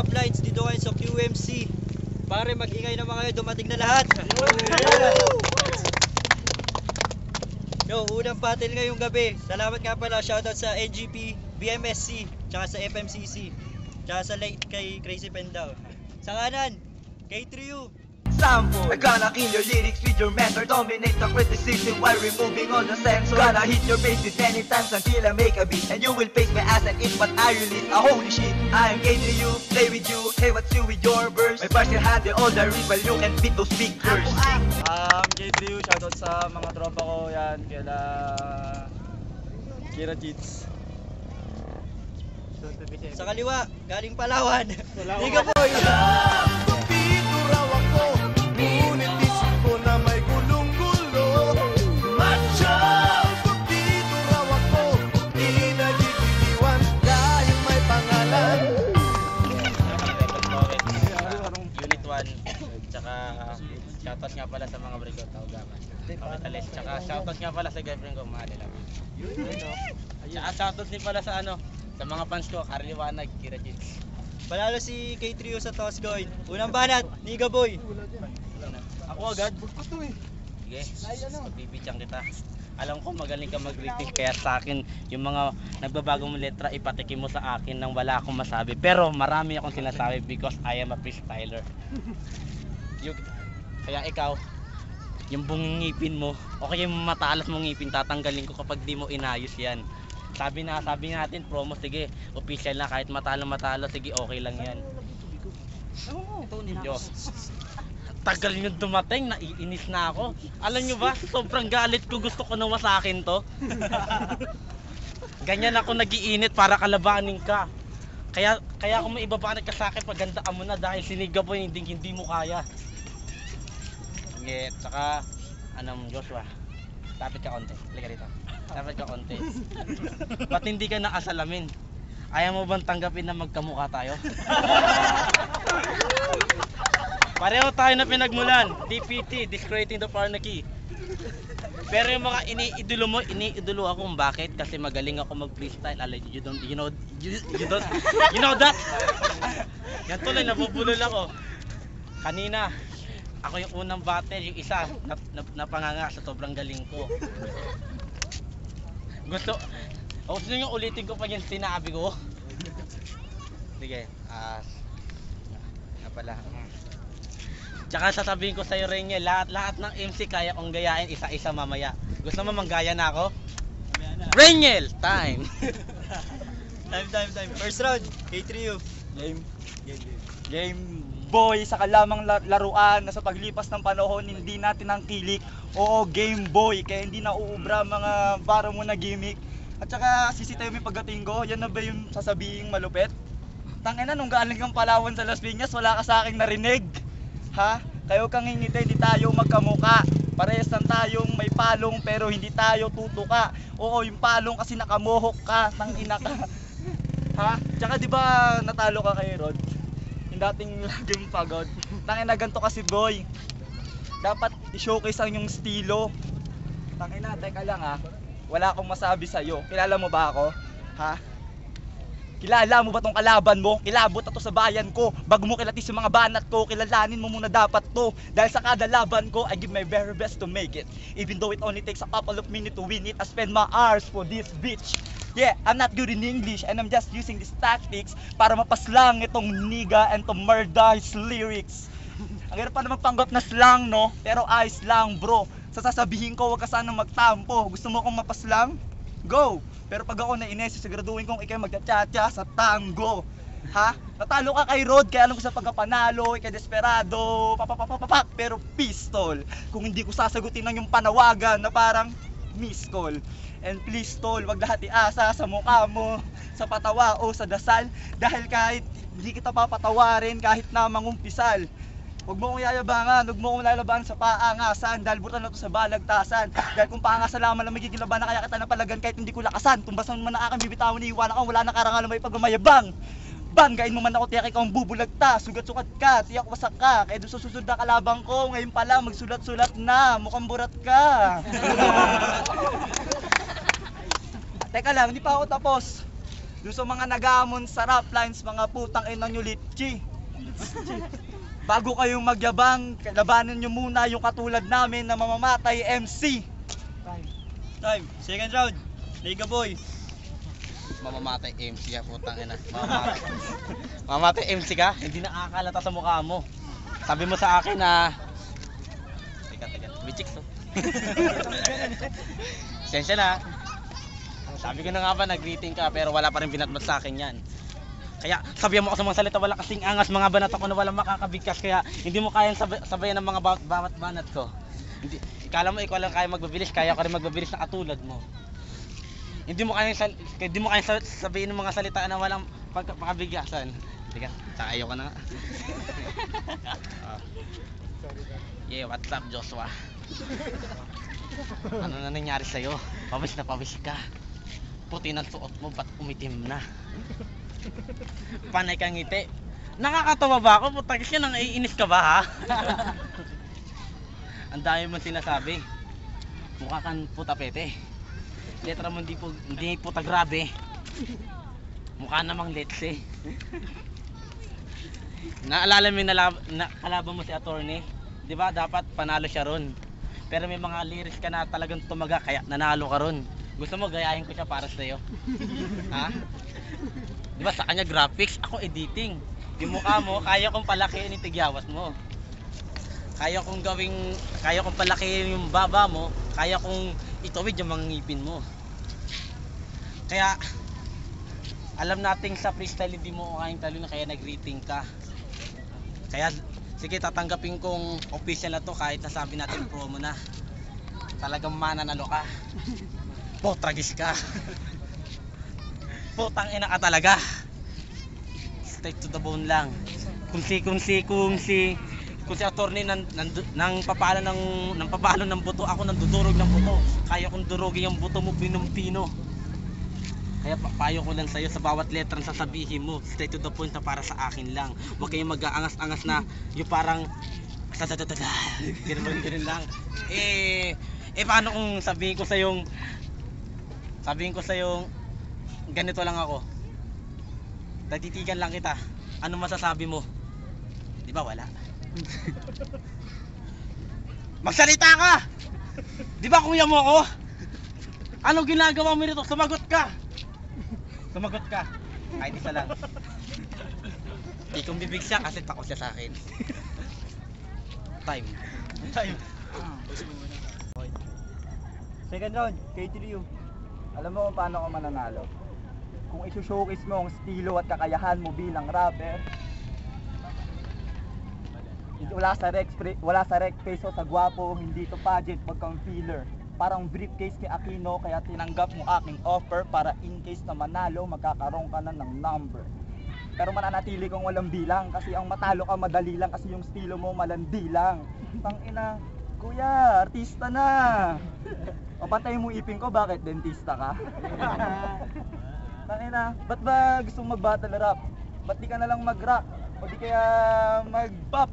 top lines dito ngayon sa QMC. Pare, mag-ingay naman kayo, dumating na lahat. Yo, unang battle ngayong gabi. Salamat nga pala, shoutout sa NGP, BMSC, tsaka sa FMCC, tsaka sa late kay Crazy Pendao. Sa kanan, kay Trio. I'm gonna kill your lyrics with your mentor. Dominate the criticism while removing all the censor. Gonna hit your face with many times until I make a beat. And you will face my ass and eat what I release. Holy shit, I am gay to you, play with you. Hey, what's you with your verse? My bars can handle all the riff while you can beat those speakers. J3U, shoutout sa mga tropa ko yan, kila Kira Cheats. Sa kaliwa, galing Palawan. Liga Boy. Dito raw ako, ngunit isip ko na may gulong-gulo. Macho! Dito raw ako, di nagigiliwan dahil may pangalan. Unit 1, tsaka shoutout nga pala sa mga Brigod Taugaman. Kapitalis, tsaka shoutout nga pala sa girlfriend ko, mahal lang. Tsaka shoutout din pala sa sa mga fans ko, Karliwanag, Kira Cheats. Panalo si K3O sa toss coin. Unang banat, Liga Boy. Ako agad? Sige, pagbibitsang kita. Alam ko magaling ka mag-repeat, kaya sa akin yung mga nagbabagong letra ipatikim mo sa akin nang wala akong masabi. Pero marami akong sinasabi because I am a freestyler. Kaya ikaw, yung buong ngipin mo o kaya yung matalas mong ngipin tatanggalin ko kapag di mo inayos yan. Sabi natin promo, sige, official na, kahit matalo, sige, okay lang yan. Yo, tagal nyo dumating, naiinis na ako. Alam nyo ba, sobrang galit ko, gusto ko naman sa akin to. Ganyan ako nagiinit para kalabanin ka. Kaya kung may ibabanat ka sa akin, pagandaan mo na dahil siniga po hindi mo kaya. Sige, tsaka, Joshua, tapit ka konti, halika rito. Dapat ka konti. Ba't hindi ka nakasalamin? Ayaw mo bang tanggapin na magkamukha tayo? Pareho tayo na pinagmulan. DPT, Discreating the Parnaki. Pero yung mga iniidolo mo, iniidolo ako. Bakit? Kasi magaling ako mag-freestyle. You know that? Yan tuloy, nabubulol ako. Kanina, ako yung unang battle, yung isa, napanganga sa sobrang galing ko. Gusto nyo yung ulitin ko pa yung sinabi ko? Sige, pala. Tsaka sasabihin ko sa'yo rin niya, lahat ng MC kaya kong gayain isa-isa mamaya. Gusto mo manggaya na ako? Reniel, time! Time. First round, K3U. Game boy, sa kalamang laruan na sa paglipas ng panahon hindi natin ang kilik. Oo, Game Boy, kaya hindi na uubra mga para mo na gimmick. At saka sisitayo yung pagdating ko, yan na ba yung sasabihin malupit? Tangina, nung galing kang Palawan sa Las Piñas, wala ka sa akin narinig. Ha? Kayo kang ngingiti, hindi tayo magkamuka. Parehas lang tayong may palong pero hindi tayo tutuka. Oo, yung palong kasi nakamohok ka, tangina ka. Ha? Tsaka di ba natalo ka kay Rod? Yung dating laging pagod. Tangina, ganito kasi boy. Dapat i-showcase ang yung estilo. Tangina, teka lang ha. Wala akong masabi sa'yo. Kilala mo ba ako? Ha? Kilala mo ba tong kalaban mo? Kilabot na to sa bayan ko. Bago mo kilatis yung mga banat ko, kilalanin mo muna dapat to. Dahil sa kada laban ko, I give my very best to make it. Even though it only takes a couple of minutes to win it, I spend my hours for this bitch. Yeah, I'm not good in English and I'm just using these tactics para mapaslang itong nigga and to murder his lyrics. Ang hirap pa na magpanggap na slang, no? Pero ayos lang, bro. Sa sasabihin ko, huwag ka sanang magtampo. Gusto mo akong mapaslang? Go! Pero pag ako nainis, siguraduhin kong ikay magtsatsa sa tango. Ha? Natalo ka kay Rod, kaya alam ko sa pagkapanalo, ikay desperado, papapapapak, pero pistol. Kung hindi ko sasagutin ng yung panawagan na parang miss call. And please tol, wag lahat iasa sa mukha mo, sa patawa o sa dasal. Dahil kahit hindi kita papatawarin, kahit na mangumpisal. Huwag mo kong yayabangan, huwag mo kong lalaban sa paangasan. Dahil butan na to sa balagtasan. Dahil kung paangasan lamang lang magiging laban na kaya kita napalagan kahit hindi ko lakasan. Tumbasan man na aking bibitawan, iiwanan ka, wala na karangal may pagmamayabang. Banggain mo man ako, tiyak ikaw ang bubulagta. Sugat-sugat ka, tiyak wasak ka. Kaya doon sa susunod na kalabang ko, ngayon pala magsulat-sulat na. Mukhang burat ka. Teka lang, hindi pa ako tapos. Doon sa mga nag-aamon sa rap lines, mga putang ina nyo litchi. Bago kayong magyabang, labanan nyo muna yung katulad namin na mamamatay MC. Time. Second round. Liga boy. Mamamatay MC ya, putang ina. Mamamatay MC ka? Hindi nakakalata sa mukha mo. Sabi mo sa akin na teka, bichik to. Sensya na. Sabi ko na nga ba nag-greeting ka pero wala pa rin binatbat sa akin yan. Kaya sabihan mo ako sa mga salita, wala kasing angas, mga banat ako na walang makakabigkas, kaya hindi mo kayang sabayan ng mga bawat banat ko. Hindi, ikala mo ikaw lang kaya magbibilis, kaya ko rin magbibilis na katulad mo. Hindi mo kayang sabihin ng mga salita na walang pagkakabigyasan. Teka, tsaka ayoko na nga. Yeah, what's up Joshua? Ano na nangyari sa'yo? Pawis na pawis ka. Puti ng suot mo, ba't umitim na? Panay kang ngiti. Nakakatawa ba ako? Putang siya, nang iinis ka ba ha? Ang dami mong sinasabi. Mukha kang puta pete. Letra mo hindi puta grabe. Mukha namang letse. Naalala mo yung kalaban mo si attorney? Di ba dapat panalo siya ron? Pero may mga lyrics ka na talagang tumaga kaya nanalo ka ron. Gusto mo gayahin ko siya para sa'yo? Ha? Di ba sa kanya graphics, ako editing. Yung mukha mo, kaya kong palakihin yung tigyawas mo. Kaya kong palakihin yung baba mo, kaya kong itawid yung mga ngipin mo. Kaya, alam nating sa freestyle hindi mo kayang talo na kaya nag-rating ka. Kaya, sige tatanggapin kong official na to kahit nasabi natin promo na. Talagang mananalo ka. Potragis ka. Putang ina ka talaga. Straight to the bone lang. Kung si attorney nang papalo ng buto, ako nang dudurog ng buto. Kaya kong durugin yung buto mo pinong-pino. Kaya papayo ko lang sa'yo sa bawat letrang sasabihin mo, straight to the point na para sa akin lang. Huwag kayong mag-aangas-angas na yung parang ganun lang. Paano kung sabihin ko sa'yo ganito lang ako. Tatitigan lang kita. Ano masasabi mo? Di ba wala? Magsalita ka! Di ba kuya mo ako? Ano ginagawa mo nito? Sumagot ka! Sumagot ka. Kahit isa lang. Di kong bibig siya kasi takot siya sa akin. Time. Second round. K3U. Alam mo kung paano ako mananalo? Kung isu-showcase mo ang estilo at kakayahan mo bilang rapper, wala sa rec face o sa gwapo, hindi to pageant, wag kang filler. Parang briefcase kay Aquino, kaya tinanggap mo aking offer para in case na manalo, magkakaroon ka na ng number. Pero mananatili kong walang bilang kasi ang matalo ka madali lang kasi yung estilo mo malandi lang. Tangina, kuya, artista na. O pantay mo ipin ko, bakit dentista ka? Tangina, ba't ba gusto mong mag-battle rap? Ba't di ka na lang mag-rock? O di kaya mag-pop?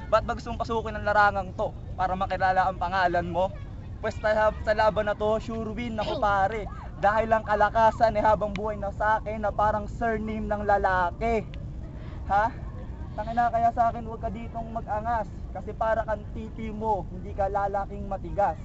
Ba't ba gusto mong pasukin ng larangang to para makilala ang pangalan mo? Pwes sa laban na to, sure win ako pare. Dahil lang kalakasan habang buhay na sa akin na parang surname ng lalaki. Ha? Tangina, kaya sa akin huwag ka ditong mag-angas. Kasi para kang tipi mo, hindi ka lalaking matigas.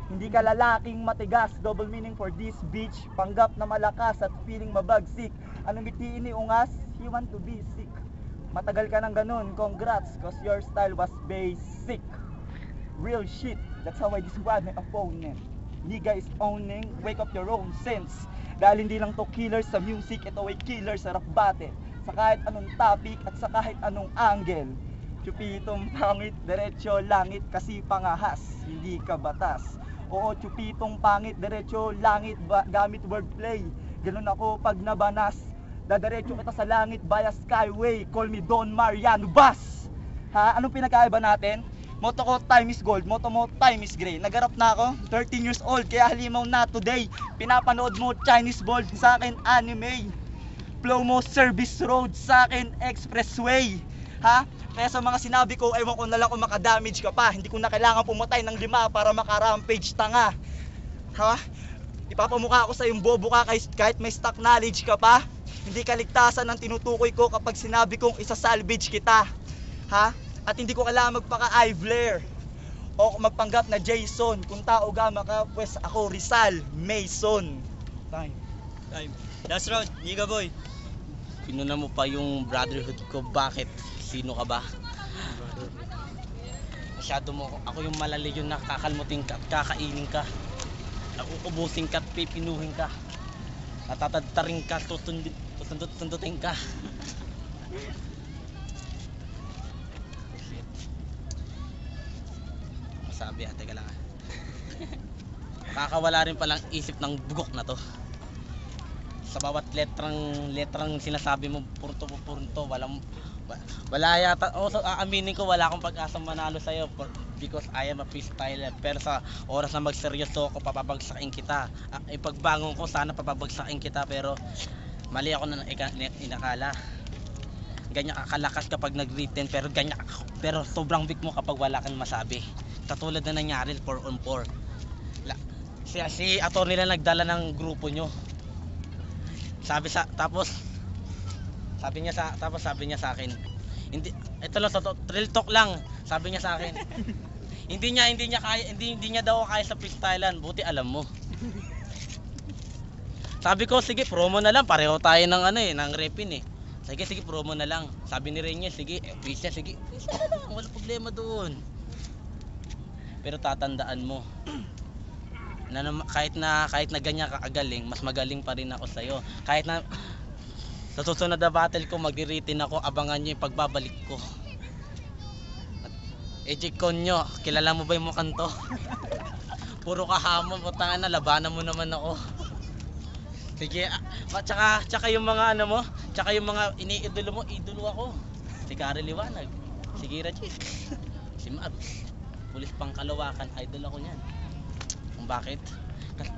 Hindi ka lalaking matigas. Double meaning for this bitch. Panggap na malakas at feeling mabagsik. Anong bitiin ni ungas? You want to be sick. Matagal ka ng ganun, congrats, cause your style was basic. Real shit, that's how I describe my opponent. Nigga is owning, wake up your own sense. Dahil hindi lang to killer sa music, ito ay killer sa rap battle. Sa kahit anong topic at sa kahit anong angle. Chupitong pangit, derecho langit kasi pangahas, hindi ka batas. Oo, chupitong pangit, derecho langit, gamit wordplay. Ganun ako pag nabanas. Dadaretso kita sa langit via skyway. Call me Don Mariano Bas. Ha? Anong pinakaiba natin? Moto ko time is gold, moto mo time is gray. Nagarap na ako, 13 years old, kaya halimaw na today. Pinapanood mo Chinese bold, sa akin anime. Flow mo service road, sa akin expressway. Ha? Kaya sa mga sinabi ko, ewan ko na lang kung makadamage ka pa. Hindi ko na kailangan pumatay ng 5 para makarampage, tanga. Ha? Ipapamukha ko sa yung bobo ka kahit may stock knowledge ka pa. Hindi kaligtasan ang tinutukoy ko kapag sinabi kong isa-salvage kita. Ha? At hindi ko kailangan magpaka-eye flare o magpanggap na Jason. Kung tao gama ka, pues ako Rizal Mason. Time. Last round, Niga Boy. Pinuna mo pa yung brotherhood ko. Bakit? Sino ka ba? Masyado mo ako yung malali yung nakakalmutin ka at kakainin ka. Nakukubusin ka at pipinuhin ka. Natatadtarin ka, sundutin ka. Masabi teka lang Kakawala rin palang isip ng bugok na to. Sa bawat letrang sinasabi mo, purto, wala yata, so aaminin ko wala akong pag-asang manalo sa'yo because I am a freestyler. Pero sa oras na magseryoso ako, papabagsakin kita. Ipagbangon ko, sana papabagsakin kita, pero mali ako na inakala. Ganyan kakalakas kapag nag-written, pero sobrang big mo kapag wala kang masabi. Katulad na nangyari 4-on-4. Si attorney nila nagdala ng grupo nyo. Tapos sabi niya sa akin, hindi, ito lang, real talk lang. Sabi niya sa akin, hindi niya daw kaya sa freestylan, buti alam mo. Sabi ko, sige, promo na lang, pareho tayo ng ng repin eh. Sige, promo na lang. Sabi ni Reyes, sige, freestyle, sige, wala problema doon. Pero tatandaan mo, na kahit na ganyan ka kagaling, mas magaling pa rin ako sa'yo. Kahit na sa susunod na battle ko, magre-retain ako, abangan nyo yung pagbabalik ko. Ejik Conyo, kilala mo ba yung mukhang to? Puro kahamon, putangan na, labanan mo naman ako. Sige, tsaka yung mga tsaka yung mga iniidolo mo, idolo ako. Si Gary Liwanag, si Gira G, si Mabs, Pulis Pangkalawakan, idol ako niyan. Kung bakit?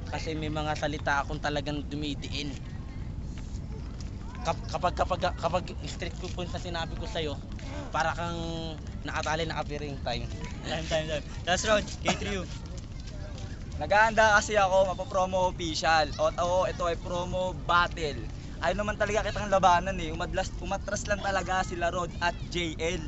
Kasi may mga salita akong talagang dumidiin. Kapag street ko po na sinabi ko sa'yo, para kang nakatali nakapiring time. Time. Last round, K3U. Nag-aanda kasi ako, mapapromo official. Oo, ito ay promo battle. Ayaw naman talaga kitang labanan eh. Umatras lang talaga sila Rod at JL.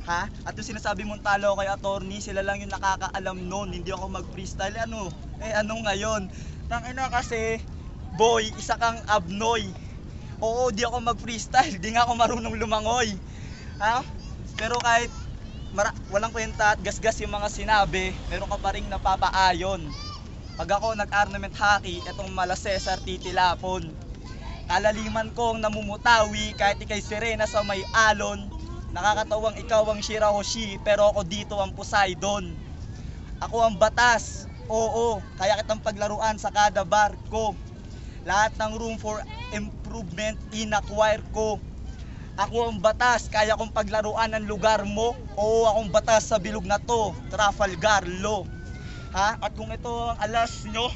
Ha? At yung sinasabi mong talo kay attorney, sila lang yung nakakaalam nun. Hindi ako mag-freestyle. Ano ngayon? Tangina kasi, boy, isa kang abnoy. Oo, di ako mag-freestyle. Di nga ako marunong lumangoy. Ha? Pero kahit walang kwenta at gasgas yung mga sinabi, meron ka pa rin napapaayon. Pag ako nag-ornament hockey, etong mala Cesar titilapon. Kalaliman kong namumutawi kahit ikay sirena sa may alon. Nakakatawang ikaw ang Shirahoshi, pero ako dito ang Poseidon. Ako ang batas, oo, kaya kitang paglaruan sa kada barko. Lahat ng room for improvement in-acquire ko. Ako ang batas, kaya kong paglaruan ang lugar mo. Oo, akong batas sa bilog na to, Trafalgar Law. Ha? At kung ito ang alas nyo,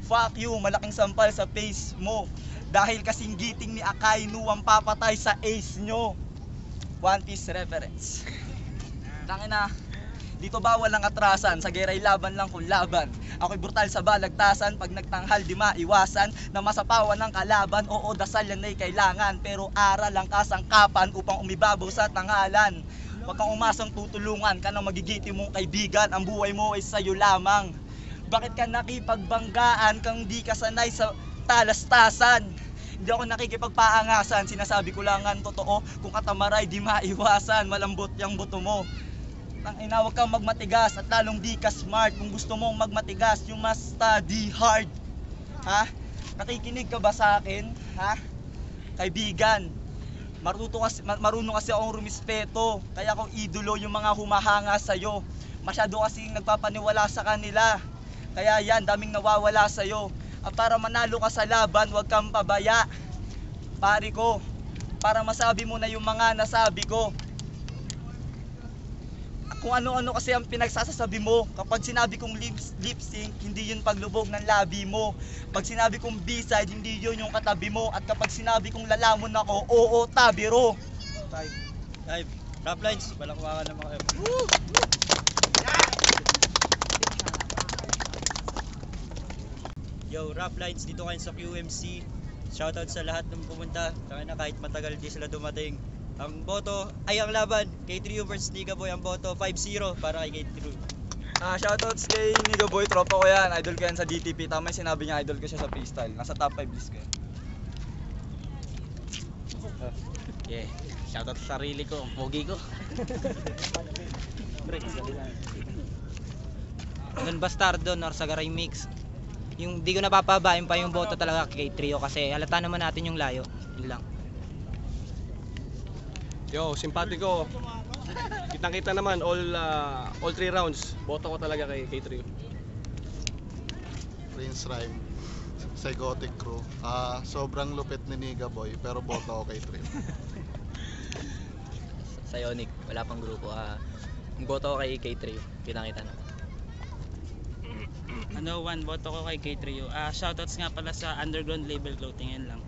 fuck you, malaking sampal sa face mo. Dahil kasing giting ni Akainu ang papatay sa ace nyo. One Piece reference. Tangina, dito bawal ang atrasan, sa geray laban lang kung laban. Ako'y brutal sa balagtasan, pag nagtanghal di maiwasan na masapawan ng kalaban. Oo, dasal yan ay kailangan, pero aral ang kasangkapan upang umibabaw sa tanghalan. Huwag kang umasang tutulungan ka ng magigiti mong kaibigan, ang buhay mo ay sa'yo lamang. Bakit ka nakipagbanggaan kang di ka sanay sa talastasan? Hindi ako nakikipagpaangasan, sinasabi ko lang ang totoo. Kung katamaray di maiwasan, malambot yung buto mo. Tangina, huwag kang magmatigas at lalong di ka smart. Kung gusto mong magmatigas, you must study hard. Ha? Nakikinig ka ba sa akin? Ha? Kaibigan, marunong kasi akong rumispeto. Kaya akong idolo yung mga humahanga sa'yo. Masyado kasing nagpapaniwala sa kanila. Kaya yan, daming nawawala sa'yo. At para manalo ka sa laban, huwag kang pabaya. Pari ko, para masabi mo na yung mga nasabi ko. Kung ano-ano kasi ang pinagsasasabi mo. Kapag sinabi kong lip sync, hindi yun paglubog ng labi mo. Pag sinabi kong B-side, hindi yun yung katabi mo. At kapag sinabi kong lalamon ako, oo, tabiro. Time. Top lines, balakwakan naman kayo. Yo, Rap Lines dito kayo sa QMC. Shoutout sa lahat ng pumunta. Saka na kahit matagal di sila dumating. Ang boto ay ang laban. K3 versus Niga Boy. Ang boto 5-0 para kay K3. Shoutouts kay Niga Boy, tropa ko yan. Idol ko yan sa DTP. Tama yung sinabi niya, idol ko siya sa freestyle. Nasa top 5 list ko yan. Yeah. Shoutout sa sarili ko, ang pogi ko. Don Bastardo, Norsagaray Mix. Yung di ko napapabain pa yung boto talaga kay Trio kasi halata naman natin yung layo. Yun lang. Yo, simpatiko. Kitang-kita naman all 3 rounds. Boto ko talaga kay K3. Prince Rhyme, Psychotic Crew. Sobrang lupit ni Niga Boy, pero boto ko kay Trio. Psionic, wala pang grupo. Ang boto ko kay K3, kitang-kita na. One boto ko kay K3. Shoutouts nga pala sa Underground Label Clothing, yan lang.